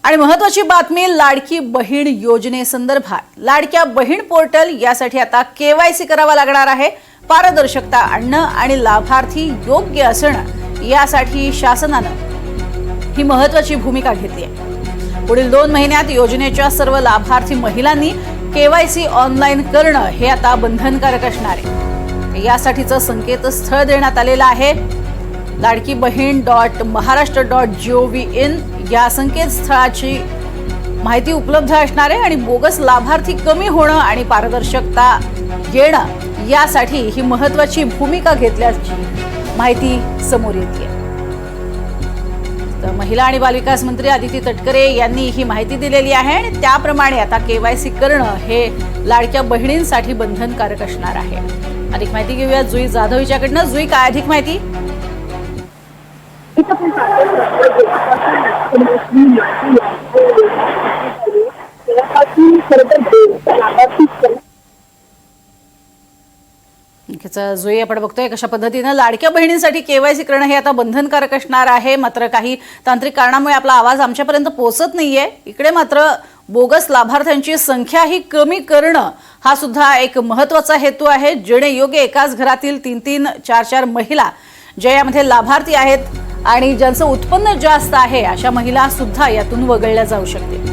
आणि महत्त्वाची बातमी लाडकी बहीण योजनेसंदर्भात। लाडक्या बहीण पोर्टल यासाठी आता केवायसी करावा लागणार आहे। पारदर्शकता आणणं आणि लाभार्थी योग्य असणं यासाठी शासनाने ही महत्त्वाची भूमिका घेतली आहे। पुढील 2 महिन्यात योजनेच्या सर्व लाभार्थी महिलांनी केवायसी ऑनलाईन करणं हे आता बंधनकारक असणार आहे। यासाठीचं संकेतस्थळ देण्यात आलेलं आहे। ladkibaheen.maharashtra.gov.in या संकेतस्थळाची माहिती उपलब्ध असणार आहे आणि बोगस लाभार्थी कमी होणं आणि पारदर्शकता येणं यासाठी ही महत्त्वाची भूमिका घेतल्याची माहिती समोर येते। तर महिला आणि बालविकास मंत्री आदिती तटकरे यांनी ही माहिती दिलेली आहे आणि त्याप्रमाणे आता केवायसी करणं हे लाडक्या बहिणींसाठी बंधनकारक असणार आहे। अधिक माहिती घेऊया जुई जाधव यांच्याकडनं। जुई, काय अधिक माहिती? जुई, आपण बघतोय कशा पद्धतीने लाडक्या बहिणींसाठी केवायसी करणं हे आता बंधनकारक असणार आहे। मात्र काही तांत्रिक कारणामुळे आपला आवाज आमच्यापर्यंत पोहोचत नाहीये। इकडे मात्र बोगस लाभार्थ्यांची संख्या ही कमी करणं हा सुद्धा एक महत्त्वाचा हेतू आहे। जेणेयोगे एकाच घरातील 3-3, 4-4 महिला ज्या यामध्ये लाभार्थी आहेत आणि ज्यांचं उत्पन्न जास्त आहे अशा महिला सुद्धा यातून वगळल्या जाऊ शकतील।